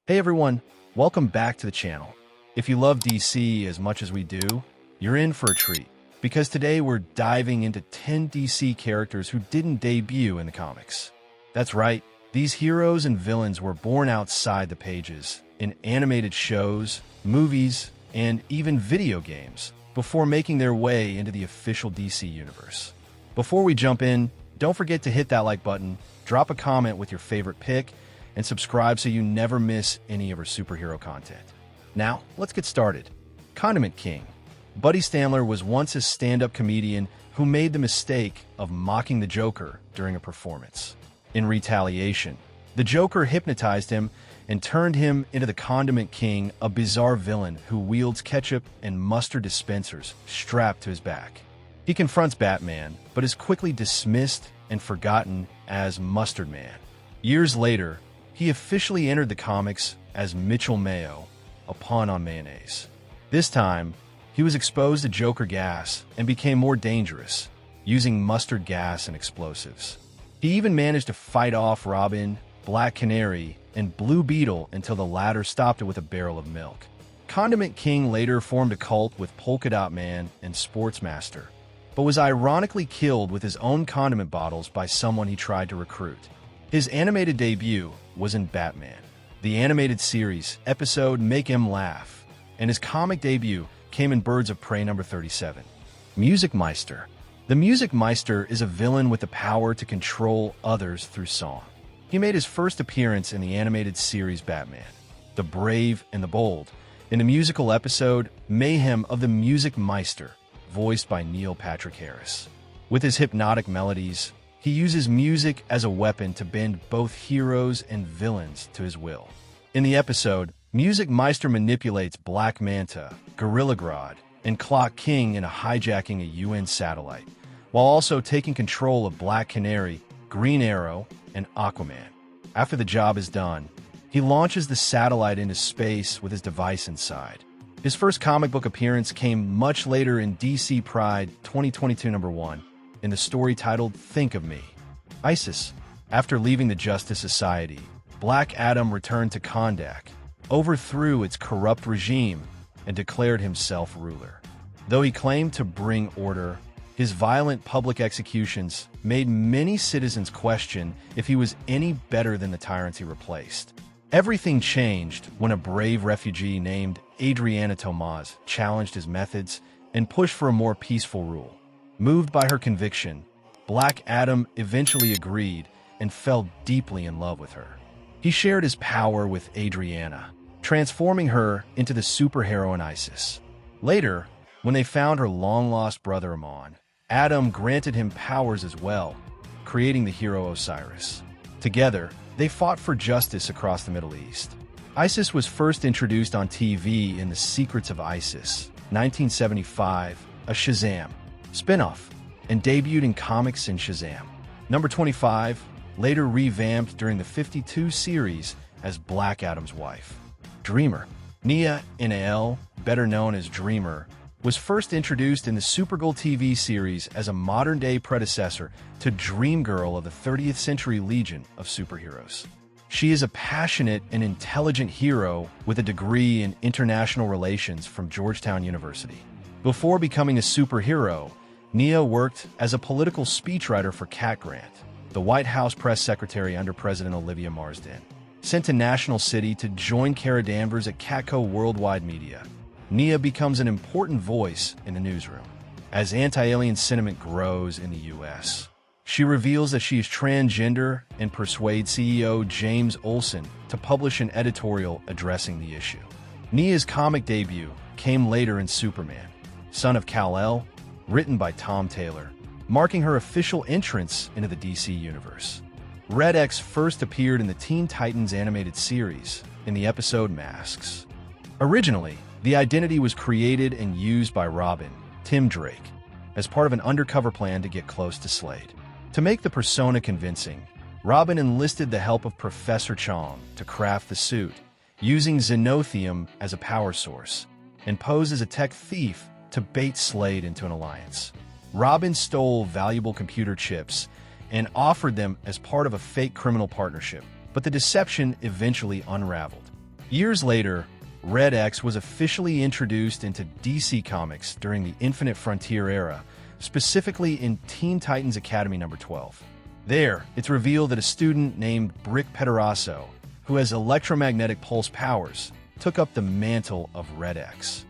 Hey everyone, welcome back to the channel. If you love DC as much as we do, you're in for a treat, because today we're diving into 10 DC characters who didn't debut in the comics. That's right, these heroes and villains were born outside the pages, in animated shows, movies, and even video games, before making their way into the official DC universe. Before we jump in, don't forget to hit that like button, drop a comment with your favorite pick, and subscribe so you never miss any of our superhero content. Now, let's get started. Condiment King. Buddy Stanler was once a stand-up comedian who made the mistake of mocking the Joker during a performance. In retaliation, the Joker hypnotized him and turned him into the Condiment King, a bizarre villain who wields ketchup and mustard dispensers strapped to his back. He confronts Batman, but is quickly dismissed and forgotten as Mustard Man. Years later, he officially entered the comics as Mitchell Mayo, a pun on mayonnaise. This time, he was exposed to Joker gas and became more dangerous, using mustard gas and explosives. He even managed to fight off Robin, Black Canary, and Blue Beetle until the latter stopped it with a barrel of milk. Condiment King later formed a cult with Polka Dot Man and Meister, but was ironically killed with his own condiment bottles by someone he tried to recruit. His animated debut was in Batman, the animated series episode Make 'Em Laugh, and his comic debut came in Birds of Prey number 37. Meister. The Meister is a villain with the power to control others through song. He made his first appearance in the animated series Batman, The Brave and the Bold, in the musical episode Mayhem of the Meister, voiced by Neil Patrick Harris. With his hypnotic melodies, he uses music as a weapon to bend both heroes and villains to his will. In the episode, Meister manipulates Black Manta, Gorilla Grodd, and Clock King into hijacking a UN satellite, while also taking control of Black Canary, Green Arrow, and Aquaman. After the job is done, he launches the satellite into space with his device inside. His first comic book appearance came much later in DC Pride 2022 number 1, in the story titled Think of Me. ISIS. After leaving the Justice Society, Black Adam returned to Kondak, overthrew its corrupt regime, and declared himself ruler. Though he claimed to bring order, his violent public executions made many citizens question if he was any better than the tyrants he replaced. Everything changed when a brave refugee named Adriana Tomaz challenged his methods and pushed for a more peaceful rule. Moved by her conviction, Black Adam eventually agreed and fell deeply in love with her. He shared his power with Adriana, transforming her into the superhero in ISIS. Later, when they found her long-lost brother Amon, Adam granted him powers as well, creating the hero Osiris. Together, they fought for justice across the Middle East. ISIS was first introduced on TV in The Secrets of ISIS, 1975, a Shazam spin-off, and debuted in comics in Shazam. Number 25, later revamped during the 52 series as Black Adam's wife. Dreamer. Nia Inal, better known as Dreamer, was first introduced in the Supergirl TV series as a modern-day predecessor to Dream Girl of the 30th Century Legion of superheroes. She is a passionate and intelligent hero with a degree in international relations from Georgetown University. Before becoming a superhero, Nia worked as a political speechwriter for Cat Grant, the White House press secretary under President Olivia Marsden. Sent to National City to join Kara Danvers at Catco Worldwide Media, Nia becomes an important voice in the newsroom. As anti-alien sentiment grows in the U.S., she reveals that she is transgender and persuades CEO James Olsen to publish an editorial addressing the issue. Nia's comic debut came later in Superman, Son of Kal-El, written by Tom Taylor, marking her official entrance into the DC universe. Red X first appeared in the Teen Titans animated series in the episode Masks. Originally, the identity was created and used by Robin, Tim Drake, as part of an undercover plan to get close to Slade. To make the persona convincing, Robin enlisted the help of Professor Chong to craft the suit, using xenothium as a power source, and posed as a tech thief to bait Slade into an alliance. Robin stole valuable computer chips and offered them as part of a fake criminal partnership, but the deception eventually unraveled. Years later, Red X was officially introduced into DC Comics during the Infinite Frontier era, specifically in Teen Titans Academy number 12. There, it's revealed that a student named Brick Pederasso, who has electromagnetic pulse powers, took up the mantle of Red X.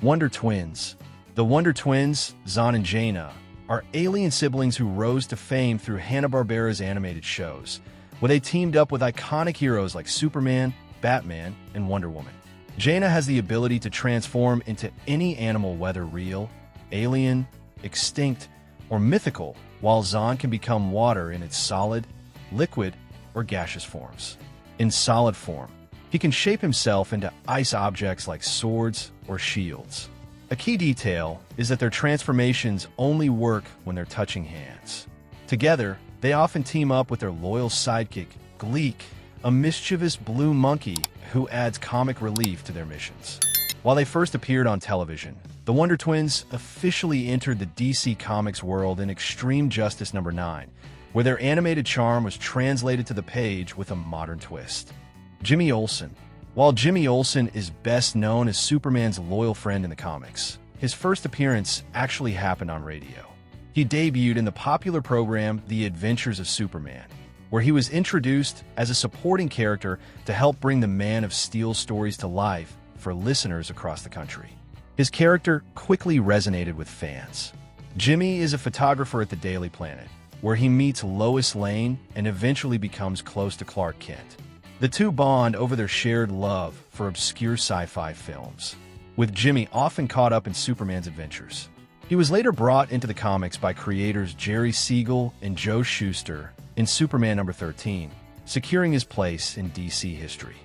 Wonder Twins. The Wonder Twins, Zon and Jaina, are alien siblings who rose to fame through Hanna-Barbera's animated shows, where they teamed up with iconic heroes like Superman, Batman, and Wonder Woman. Jaina has the ability to transform into any animal, whether real, alien, extinct, or mythical, while Zon can become water in its solid, liquid, or gaseous forms. In solid form, he can shape himself into ice objects like swords or shields. A key detail is that their transformations only work when they're touching hands. Together, they often team up with their loyal sidekick, Gleek, a mischievous blue monkey who adds comic relief to their missions. While they first appeared on television, the Wonder Twins officially entered the DC Comics world in Extreme Justice number 9, where their animated charm was translated to the page with a modern twist. Jimmy Olsen. While Jimmy Olsen is best known as Superman's loyal friend in the comics, his first appearance actually happened on radio. He debuted in the popular program The Adventures of Superman, where he was introduced as a supporting character to help bring the Man of Steel stories to life for listeners across the country. His character quickly resonated with fans. Jimmy is a photographer at the Daily Planet, where he meets Lois Lane and eventually becomes close to Clark Kent. The two bond over their shared love for obscure sci-fi films, with Jimmy often caught up in Superman's adventures. He was later brought into the comics by creators Jerry Siegel and Joe Shuster in Superman number 13, securing his place in DC history.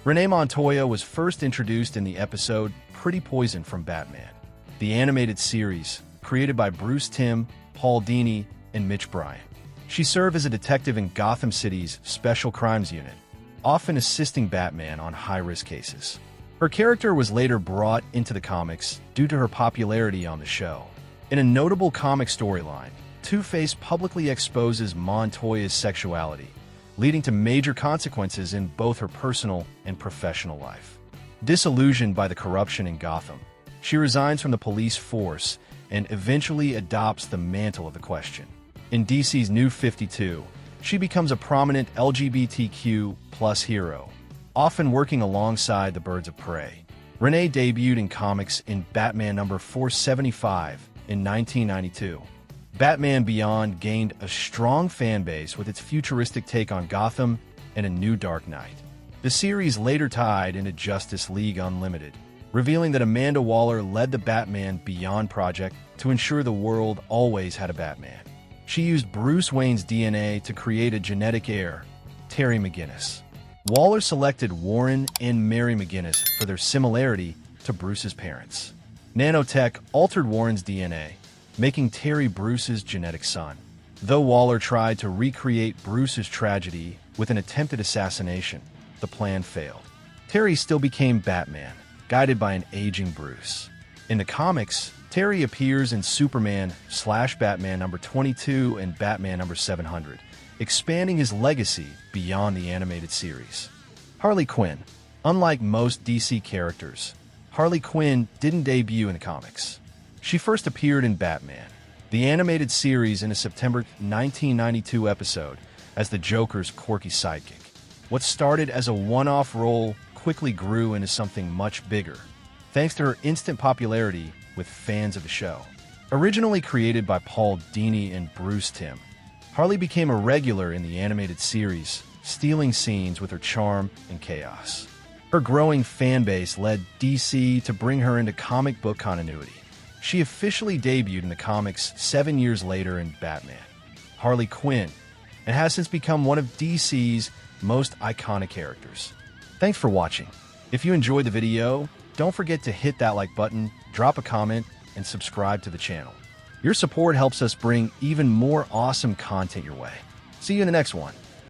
Renee Montoya was first introduced in the episode Pretty Poison from Batman, the animated series created by Bruce Timm, Paul Dini, and Mitch Bryant. She served as a detective in Gotham City's Special Crimes Unit, often assisting Batman on high-risk cases. Her character was later brought into the comics due to her popularity on the show. In a notable comic storyline, Two-Face publicly exposes Montoya's sexuality, leading to major consequences in both her personal and professional life. Disillusioned by the corruption in Gotham, she resigns from the police force and eventually adopts the mantle of the Question. In DC's New 52, she becomes a prominent LGBTQ+ hero, often working alongside the Birds of Prey. Renee debuted in comics in Batman number 475 in 1992. Batman Beyond gained a strong fan base with its futuristic take on Gotham and a new Dark Knight. The series later tied into Justice League Unlimited, revealing that Amanda Waller led the Batman Beyond project to ensure the world always had a Batman. She used Bruce Wayne's DNA to create a genetic heir, Terry McGinnis. Waller selected Warren and Mary McGinnis for their similarity to Bruce's parents. Nanotech altered Warren's DNA, making Terry Bruce's genetic son. Though Waller tried to recreate Bruce's tragedy with an attempted assassination, the plan failed. Terry still became Batman, guided by an aging Bruce. In the comics, Terry appears in Superman/Batman number 22 and Batman number 700, expanding his legacy beyond the animated series. Harley Quinn. Unlike most DC characters, Harley Quinn didn't debut in the comics. She first appeared in Batman, the animated series, in a September 1992 episode as the Joker's quirky sidekick. What started as a one-off role quickly grew into something much bigger, thanks to her instant popularity with fans of the show. Originally created by Paul Dini and Bruce Timm, Harley became a regular in the animated series, stealing scenes with her charm and chaos. Her growing fan base led DC to bring her into comic book continuity. She officially debuted in the comics 7 years later in Batman, Harley Quinn, and has since become one of DC's most iconic characters. Thanks for watching. If you enjoyed the video, don't forget to hit that like button, drop a comment, and subscribe to the channel. Your support helps us bring even more awesome content your way. See you in the next one.